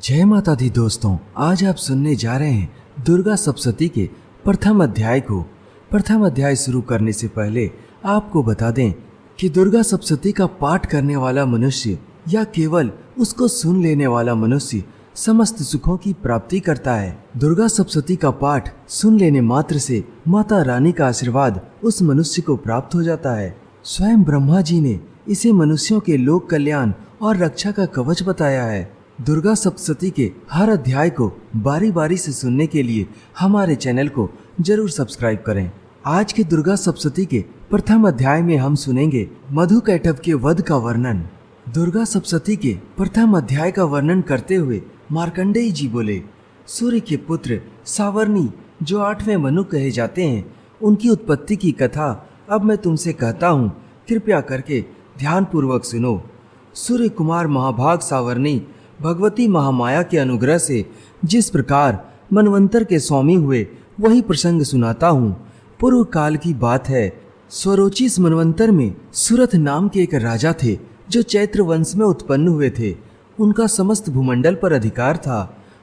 जय माता दी दोस्तों, आज आप सुनने जा रहे हैं दुर्गा सप्तशती के प्रथम अध्याय को। प्रथम अध्याय शुरू करने से पहले आपको बता दें कि दुर्गा सप्तशती का पाठ करने वाला मनुष्य या केवल उसको सुन लेने वाला मनुष्य समस्त सुखों की प्राप्ति करता है। दुर्गा सप्तशती का पाठ सुन लेने मात्र से माता रानी का आशीर्वाद उस मनुष्य को प्राप्त हो जाता है। स्वयं ब्रह्मा जी ने इसे मनुष्यों के लोक कल्याण और रक्षा का कवच बताया है। दुर्गा सप्तशती के हर अध्याय को बारी बारी से सुनने के लिए हमारे चैनल को जरूर सब्सक्राइब करें। आज के दुर्गा सप्तशती के प्रथम अध्याय में हम सुनेंगे मधुकैटभ के वध का वर्णन। दुर्गा सप्तशती के प्रथम अध्याय का वर्णन करते हुए मार्कंडेय जी बोले, सूर्य के पुत्र सावर्णी जो 8वें मनु कहे जाते हैं, उनकी उत्पत्ति की कथा अब मैं तुमसे कहता हूँ, कृपया करके ध्यान पूर्वक सुनो। सूर्य कुमार महाभाग सावर्णी भगवती महामाया के अनुग्रह से जिस प्रकार मनवंतर के स्वामी हुए वही प्रसंग सुनाता हूँ। पूर्व काल की बात है। स्वरोचिस मनवंतर में सुरथ नाम के एक राजा थे जो चैत्र वंश में उत्पन्न हुए थे। उनका समस्त भूमंडल पर अधिकार था।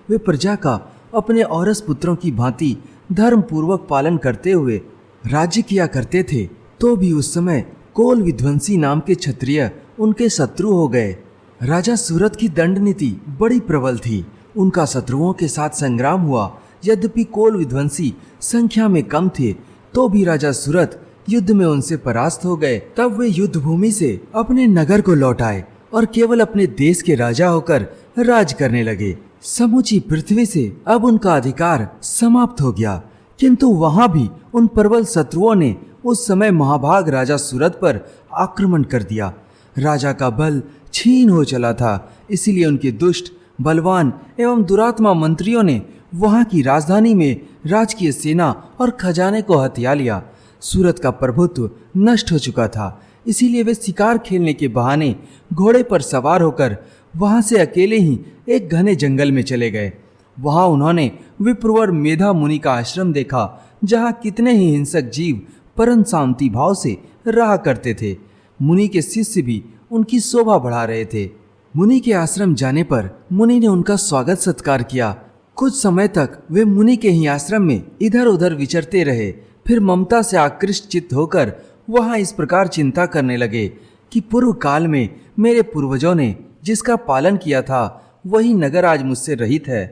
वे प्रजा का अपने औरस पुत्रों की भांति धर्म पूर्वक पालन करते हुए राज्य किया करते थे। तो भी उस समय कोल विध्वंसी नाम के क्षत्रिय उनके शत्रु हो गए। राजा सूरत की दंड नीति बड़ी प्रबल थी। उनका शत्रुओं के साथ संग्राम हुआ। यद्यपि कोल विध्वंसी संख्या में कम थे, तो भी राजा सूरत युद्ध में उनसे परास्त हो गए। तब वे युद्ध भूमि से अपने नगर को लौट आए और केवल अपने देश के राजा होकर राज करने लगे। समूची पृथ्वी से अब उनका अधिकार समाप्त हो गया, किंतु वहां भी उन प्रबल शत्रुओं ने उस समय महाभाग राजा सूरत पर आक्रमण कर दिया। राजा का बल छीन हो चला था, इसीलिए उनके दुष्ट, बलवान एवं दुरात्मा मंत्रियों ने वहां की राजधानी में राजकीय सेना और खजाने को हथिया लिया। सूरत का प्रभुत्व नष्ट हो चुका था, इसीलिए वे शिकार खेलने के बहाने घोड़े पर सवार होकर वहां से अकेले ही एक घने जंगल में चले गए। वहां उन्होंने विप्रवर मेधा मुनि का आश्रम देखा, जहां कितने ही हिंसक जीव परम शांति भाव से रहा करते थे। मुनि के शिष्य भी उनकी शोभा बढ़ा रहे थे। मुनि के आश्रम जाने पर मुनि ने उनका स्वागत सत्कार किया। कुछ समय तक वे मुनि के ही आश्रम में इधर उधर विचरते रहे। फिर ममता से आकृष्ट चित्त होकर वहां इस प्रकार चिंता करने लगे कि पूर्व काल में मेरे पूर्वजों ने जिसका पालन किया था वही नगर आज मुझसे रहित है।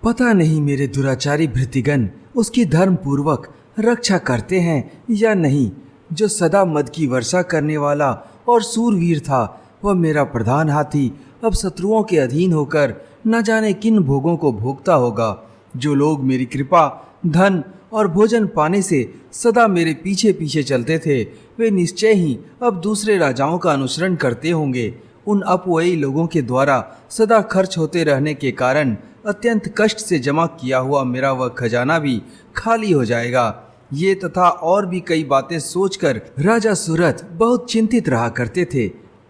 पता नहीं मेरे दुराचारी भृतिगण उसकी धर्म पूर्वक रक्षा करते हैं या नहीं। जो सदा मद की वर्षा करने वाला और सूरवीर था, वह मेरा प्रधान हाथी अब शत्रुओं के अधीन होकर न जाने किन भोगों को भोगता होगा। जो लोग मेरी कृपा, धन और भोजन पाने से सदा मेरे पीछे पीछे चलते थे, वे निश्चय ही अब दूसरे राजाओं का अनुसरण करते होंगे। उन अपवयी लोगों के द्वारा सदा खर्च होते रहने के कारण अत्यंत कष्ट से जमा किया हुआ मेरा वह खजाना भी खाली हो जाएगा। ये तथा और भी कई बातें सोचकर राजा सूरत बहुत चिंतित रहा करते थे।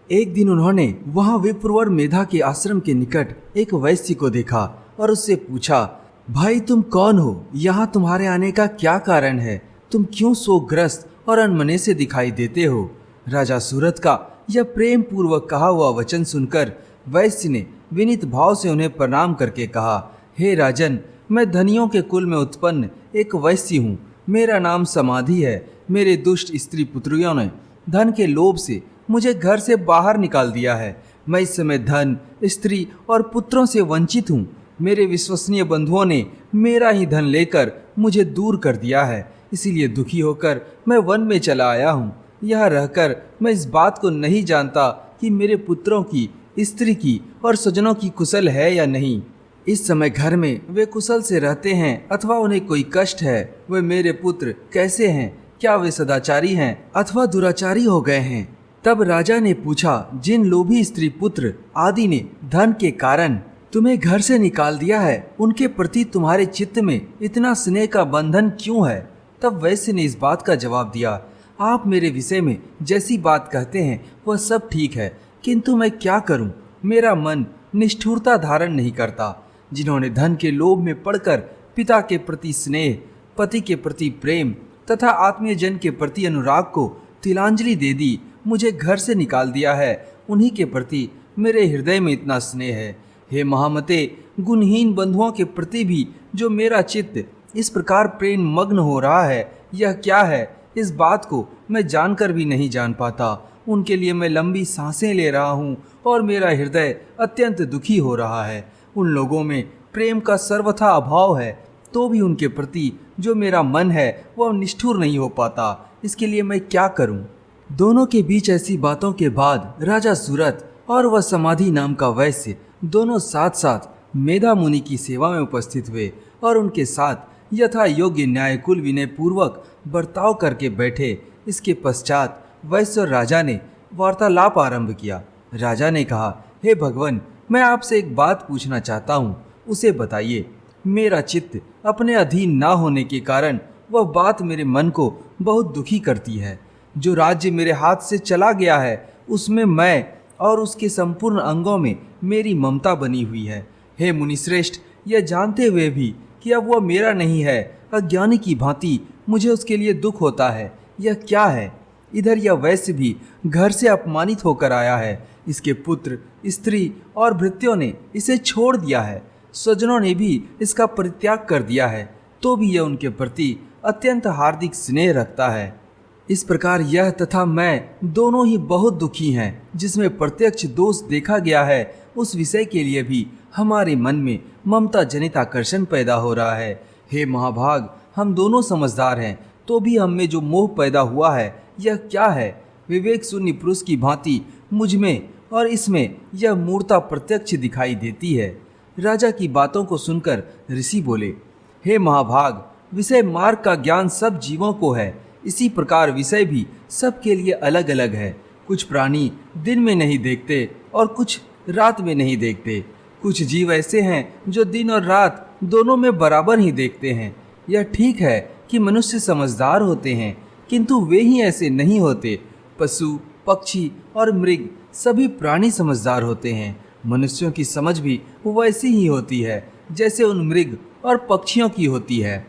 एक दिन उन्होंने वहां विप्रवर मेधा के आश्रम के निकट एक वैश्य को देखा और उससे पूछा, भाई तुम कौन हो? यहाँ तुम्हारे आने का क्या कारण है? तुम क्यों शोकग्रस्त और अनमने से दिखाई देते हो? राजा सूरत का यह प्रेम पूर्वक कहा हुआ वचन सुनकर वैश्य ने विनीत भाव से उन्हें प्रणाम करके कहा, हे राजन, मैं धनियों के कुल में उत्पन्न एक वैश्य हूँ। मेरा नाम समाधि है। मेरे दुष्ट स्त्री पुत्रियों ने धन के लोभ से मुझे घर से बाहर निकाल दिया है। मैं इस समय धन, स्त्री और पुत्रों से वंचित हूँ। मेरे विश्वसनीय बंधुओं ने मेरा ही धन लेकर मुझे दूर कर दिया है, इसीलिए दुखी होकर मैं वन में चला आया हूँ। यहाँ रहकर मैं इस बात को नहीं जानता कि मेरे पुत्रों की, स्त्री की और स्वजनों की कुशल है या नहीं। इस समय घर में वे कुशल से रहते हैं अथवा उन्हें कोई कष्ट है। वे मेरे पुत्र कैसे हैं? क्या वे सदाचारी हैं अथवा दुराचारी हो गए हैं? तब राजा ने पूछा, जिन लोभी स्त्री पुत्र आदि ने धन के कारण तुम्हें घर से निकाल दिया है, उनके प्रति तुम्हारे चित्त में इतना स्नेह का बंधन क्यों है? तब वैश्य ने इस बात का जवाब दिया, आप मेरे विषय में जैसी बात कहते हैं वह सब ठीक है, किंतु मैं क्या करूं? मेरा मन निष्ठुरता धारण नहीं करता। जिन्होंने धन के लोभ में पड़कर पिता के प्रति स्नेह, पति के प्रति प्रेम तथा आत्मीय जन के प्रति अनुराग को तिलांजलि दे दी, मुझे घर से निकाल दिया है, उन्हीं के प्रति मेरे हृदय में इतना स्नेह है। हे महामते, गुणहीन बंधुओं के प्रति भी जो मेरा चित्त इस प्रकार प्रेम मग्न हो रहा है, यह क्या है? इस बात को मैं जानकर भी नहीं जान पाता। उनके लिए मैं लंबी सांसें ले रहा हूँ और मेरा हृदय अत्यंत दुखी हो रहा है। उन लोगों में प्रेम का सर्वथा अभाव है, तो भी उनके प्रति जो मेरा मन है वह निष्ठुर नहीं हो पाता। इसके लिए मैं क्या करूं? दोनों के बीच ऐसी बातों के बाद राजा सूरत और वह समाधि नाम का वैश्य दोनों साथ साथ मेधा मुनि की सेवा में उपस्थित हुए और उनके साथ यथा योग्य न्यायकुल विनय पूर्वक बर्ताव करके बैठे। इसके पश्चात वैश्य और राजा ने वार्तालाप आरंभ किया। राजा ने कहा, हे भगवान, मैं आपसे एक बात पूछना चाहता हूँ, उसे बताइए। मेरा चित्त अपने अधीन ना होने के कारण वह बात मेरे मन को बहुत दुखी करती है। जो राज्य मेरे हाथ से चला गया है उसमें मैं और उसके संपूर्ण अंगों में मेरी ममता बनी हुई है। हे मुनिश्रेष्ठ, यह जानते हुए भी कि अब वह मेरा नहीं है, अज्ञानी की भांति मुझे उसके लिए दुख होता है। यह क्या है? इधर यह वैश्य भी घर से अपमानित होकर आया है। इसके पुत्र, स्त्री और भृत्यों ने इसे छोड़ दिया है। स्वजनों ने भी इसका परित्याग कर दिया है, तो भी यह उनके प्रति अत्यंत हार्दिक स्नेह रखता है। इस प्रकार यह तथा मैं दोनों ही बहुत दुखी हैं। जिसमें प्रत्यक्ष दोष देखा गया है उस विषय के लिए भी हमारे मन में ममता जनित आकर्षण पैदा हो रहा है। हे महाभाग, हम दोनों समझदार हैं, तो भी हम में जो मोह पैदा हुआ है यह क्या है? विवेक शून्य पुरुष की भांति मुझ में और इसमें यह मूर्ता प्रत्यक्ष दिखाई देती है। राजा की बातों को सुनकर ऋषि बोले, हे महाभाग, विषय मार्ग का ज्ञान सब जीवों को है। इसी प्रकार विषय भी सबके लिए अलग अलग है। कुछ प्राणी दिन में नहीं देखते और कुछ रात में नहीं देखते। कुछ जीव ऐसे हैं जो दिन और रात दोनों में बराबर ही देखते हैं। यह ठीक है कि मनुष्य समझदार होते हैं, किंतु वे ही ऐसे नहीं होते। पशु, पक्षी और मृग सभी प्राणी समझदार होते हैं। मनुष्यों की समझ भी वैसी ही होती है जैसे उन मृग और पक्षियों की होती है।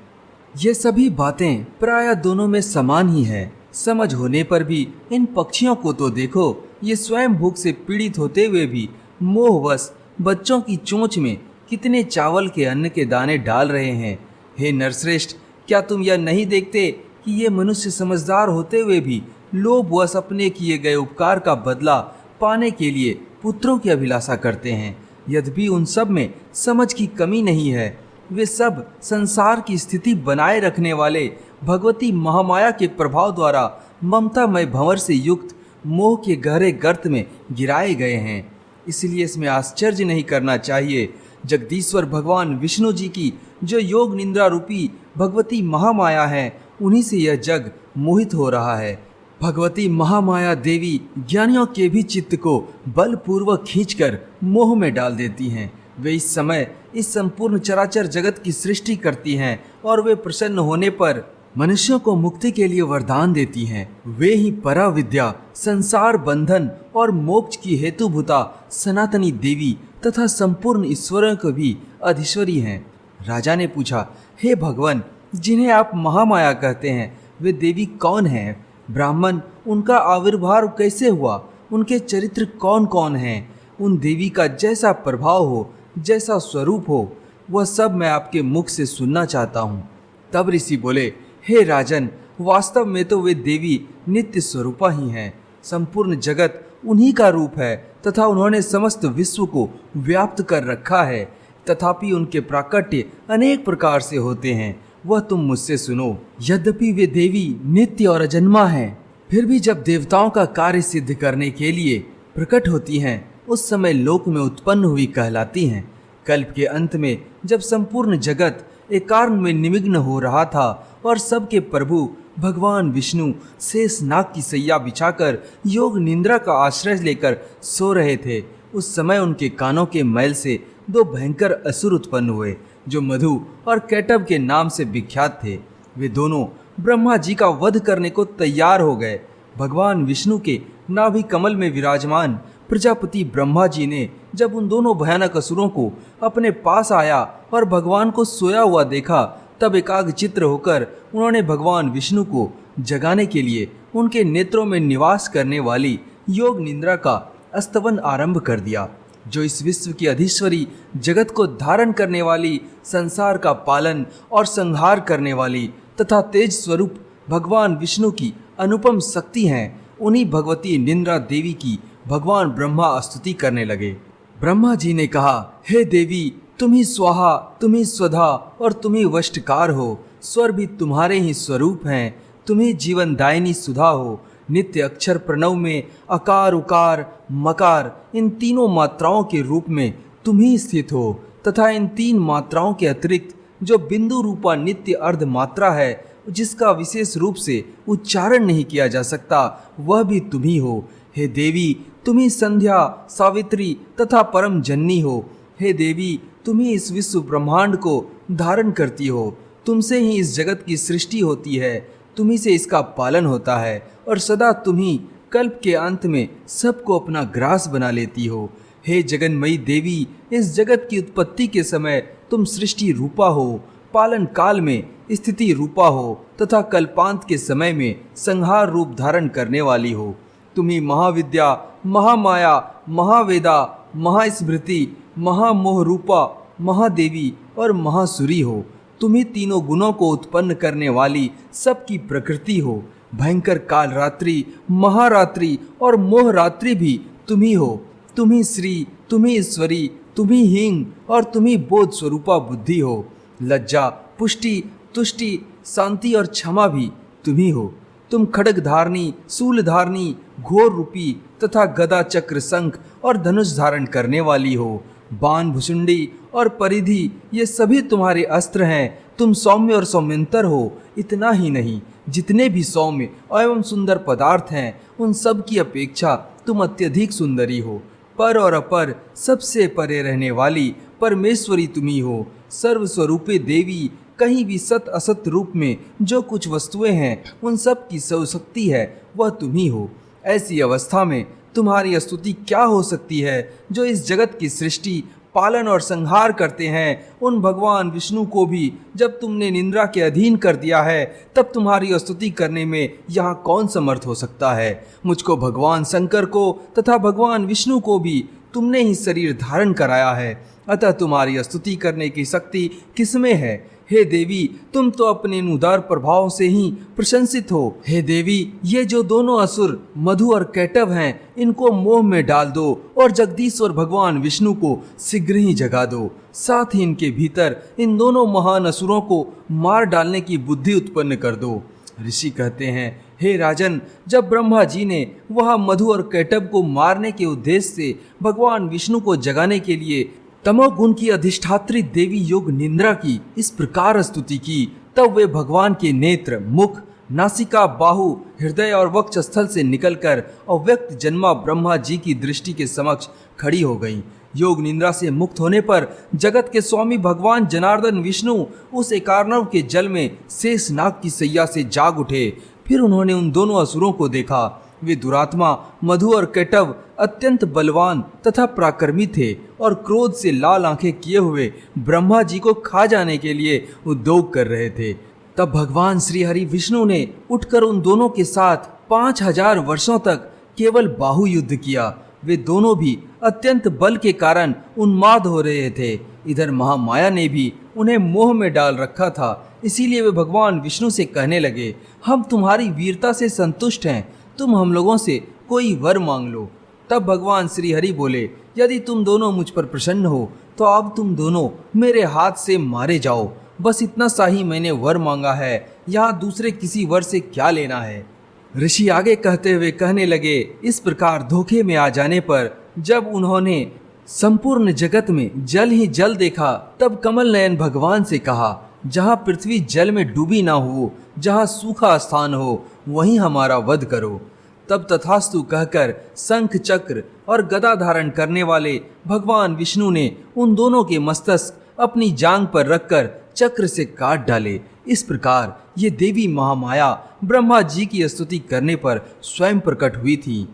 ये सभी बातें प्रायः दोनों में समान ही है। समझ होने पर भी इन पक्षियों को तो देखो, ये स्वयं भूख से पीड़ित होते हुए भी मोहवश बच्चों की चोंच में कितने चावल के अन्न के दाने डाल रहे हैं। हे नरश्रेष्ठ, क्या तुम यह नहीं देखते कि ये मनुष्य समझदार होते हुए भी लोभवश अपने किए गए उपकार का बदला पाने के लिए पुत्रों की अभिलाषा करते हैं? यद्यपि उन सब में समझ की कमी नहीं है, वे सब संसार की स्थिति बनाए रखने वाले भगवती महामाया के प्रभाव द्वारा ममतामय भंवर से युक्त मोह के गहरे गर्त में गिराए गए हैं। इसलिए इसमें आश्चर्य नहीं करना चाहिए। जगदीश्वर भगवान विष्णु जी की जो योग निंद्रा रूपी भगवती महामाया है, उन्हीं से यह जग मोहित हो रहा है। भगवती महामाया देवी ज्ञानियों के भी चित्त को बलपूर्वक खींचकर मोह में डाल देती हैं। वे इस समय इस संपूर्ण चराचर जगत की सृष्टि करती हैं और वे प्रसन्न होने पर मनुष्यों को मुक्ति के लिए वरदान देती हैं। वे ही परा विद्या, संसार बंधन और मोक्ष की हेतुभूता सनातनी देवी तथा संपूर्ण ईश्वरों को भी अधीश्वरी हैं। राजा ने पूछा, हे भगवान, जिन्हें आप महामाया कहते हैं वे देवी कौन हैं? ब्राह्मण, उनका आविर्भाव कैसे हुआ? उनके चरित्र कौन कौन हैं? उन देवी का जैसा प्रभाव हो, जैसा स्वरूप हो, वह सब मैं आपके मुख से सुनना चाहता हूँ। तब ऋषि बोले, हे राजन, वास्तव में तो वे देवी नित्य स्वरूपा ही हैं। संपूर्ण जगत उन्हीं का रूप है तथा उन्होंने समस्त विश्व को व्याप्त कर रखा है। तथापि उनके प्राकट्य अनेक प्रकार से होते हैं, वह तुम मुझसे सुनो। यद्यपि वे देवी नित्य और अजन्मा हैं, फिर भी जब देवताओं का कार्य सिद्ध करने के लिए प्रकट होती हैं, उस समय लोक में उत्पन्न हुई कहलाती हैं। कल्प के अंत में जब संपूर्ण जगत एकार्म में निमग्न हो रहा था और सबके प्रभु भगवान विष्णु शेष नाग की सैया बिछाकर योग निंद्रा का आश्रय लेकर सो रहे थे, उस समय उनके कानों के मैल से दो भयंकर असुर उत्पन्न हुए जो मधु और कैटव के नाम से विख्यात थे। वे दोनों ब्रह्मा जी का वध करने को तैयार हो गए। भगवान विष्णु के नाभि कमल में विराजमान प्रजापति ब्रह्मा जी ने जब उन दोनों भयानक असुरों को अपने पास आया और भगवान को सोया हुआ देखा, तब एकाग्रचित्त होकर उन्होंने भगवान विष्णु को जगाने के लिए उनके नेत्रों में निवास करने वाली योग निंद्रा का स्तवन आरंभ कर दिया। जो इस विश्व की अधीश्वरी, जगत को धारण करने वाली, संसार का पालन और संहार करने वाली तथा तेज स्वरूप भगवान विष्णु की अनुपम शक्ति हैं, उन्हीं भगवती निंद्रा देवी की भगवान ब्रह्मा स्तुति करने लगे। ब्रह्मा जी ने कहा, हे देवी, तुम ही स्वाहा, तुम ही स्वधा और तुम ही वष्टकार हो। स्वर भी तुम्हारे ही स्वरूप हैं। तुम ही जीवनदायिनी सुधा हो। नित्य अक्षर प्रणव में अकार, उकार, मकार, इन तीनों मात्राओं के रूप में तुम ही स्थित हो तथा इन तीन मात्राओं के अतिरिक्त जो बिंदु रूपा नित्य अर्ध मात्रा है, जिसका विशेष रूप से उच्चारण नहीं किया जा सकता, वह भी तुम ही हो। हे देवी, तुम ही संध्या, सावित्री तथा परम जननी हो। हे देवी, तुम ही इस विश्व ब्रह्मांड को धारण करती हो। तुमसे ही इस जगत की सृष्टि होती है, तुम ही से इसका पालन होता है और सदा तुम ही कल्प के अंत में सबको अपना ग्रास बना लेती हो। हे जगन्मयी देवी, इस जगत की उत्पत्ति के समय तुम सृष्टि रूपा हो, पालन काल में स्थिति रूपा हो तथा कल्पांत के समय में संहार रूप धारण करने वाली हो। तुम ही महाविद्या, महामाया, महावेदा, महास्मृति, महामोह रूपा, महादेवी और महासुरी हो। तुम ही तीनों गुणों को उत्पन्न करने वाली सबकी प्रकृति हो। भयंकर काल रात्रि, महारात्रि और मोह रात्रि भी तुम ही हो। तुम ही श्री, तुम ही ईश्वरी, तुम ही हींग और तुम ही बोध स्वरूपा बुद्धि हो। लज्जा, पुष्टि, तुष्टि, शांति और क्षमा भी तुम ही हो। तुम खड्ग धारणी, शूल धारणी, घोर रूपी तथा गदा, चक्र, शंख और धनुष धारण करने वाली हो। बाण, भुसुंडी और परिधि, ये सभी तुम्हारे अस्त्र हैं। तुम सौम्य और सौम्यंतर हो। इतना ही नहीं, जितने भी सौम्य एवं सुंदर पदार्थ हैं, उन सब की अपेक्षा तुम अत्यधिक सुंदरी हो। पर और अपर, सबसे परे रहने वाली परमेश्वरी तुम ही हो। सर्वस्वरूपे देवी, कहीं भी सत असत रूप में जो कुछ वस्तुएं हैं, उन सब की सर्वशक्ति है, वह तुम ही हो। ऐसी अवस्था में तुम्हारी स्तुति क्या हो सकती है? जो इस जगत की सृष्टि, पालन और संहार करते हैं, उन भगवान विष्णु को भी जब तुमने निंद्रा के अधीन कर दिया है, तब तुम्हारी स्तुति करने में यहाँ कौन समर्थ हो सकता है? मुझको, भगवान शंकर को तथा भगवान विष्णु को भी तुमने ही शरीर धारण कराया है, अतः तुम्हारी स्तुति करने की शक्ति किसमें है? हे देवी, तुम तो अपने उदार प्रभाव से ही प्रशंसित हो। हे देवी, ये जो दोनों असुर मधु और कैटव हैं, इनको मोह में डाल दो और जगदीश्वर भगवान विष्णु को शीघ्र ही जगा दो। साथ ही इनके भीतर इन दोनों महान असुरों को मार डालने की बुद्धि उत्पन्न कर दो। ऋषि कहते हैं, हे राजन, जब ब्रह्मा जी ने वह मधु और कैटव को मारने के उद्देश्य से भगवान विष्णु को जगाने के लिए तमोगुण की अधिष्ठात्री देवी योग निंद्रा की इस प्रकार स्तुति की, तब वे भगवान के नेत्र, मुख, नासिका, बाहु, हृदय और वक्षस्थल से निकलकर अव्यक्त जन्मा ब्रह्मा जी की दृष्टि के समक्ष खड़ी हो गईं। योग निंद्रा से मुक्त होने पर जगत के स्वामी भगवान जनार्दन विष्णु उस एकार्णव के जल में शेषनाग की सैया से जाग उठे। फिर उन्होंने उन दोनों असुरों को देखा। वे दुरात्मा मधु और कैटव अत्यंत बलवान तथा पराक्रमी थे और क्रोध से लाल आंखें किए हुए ब्रह्मा जी को खा जाने के लिए उद्योग कर रहे थे। तब भगवान श्री हरि विष्णु ने उठकर उन दोनों के साथ 5000 वर्षों तक केवल बाहु युद्ध किया। वे दोनों भी अत्यंत बल के कारण उन्माद हो रहे थे। इधर महामाया ने भी उन्हें मोह में डाल रखा था। इसीलिए वे भगवान विष्णु से कहने लगे, हम तुम्हारी वीरता से संतुष्ट हैं, तुम हम लोगों से कोई वर मांग लो। तब भगवान श्री हरि बोले, यदि तुम दोनों मुझ पर प्रसन्न हो तो अब तुम दोनों मेरे हाथ से मारे जाओ। बस इतना सा ही मैंने वर मांगा है, यहाँ दूसरे किसी वर से क्या लेना है। ऋषि आगे कहते हुए कहने लगे, इस प्रकार धोखे में आ जाने पर जब उन्होंने संपूर्ण जगत में जल ही जल देखा, तब कमल नयन भगवान से कहा, जहाँ पृथ्वी जल में डूबी ना हो, जहाँ सूखा स्थान हो, वहीं हमारा वध करो। तब तथास्तु कहकर शंख, चक्र और गदा धारण करने वाले भगवान विष्णु ने उन दोनों के मस्तक अपनी जांग पर रखकर चक्र से काट डाले। इस प्रकार ये देवी महामाया ब्रह्मा जी की स्तुति करने पर स्वयं प्रकट हुई थी।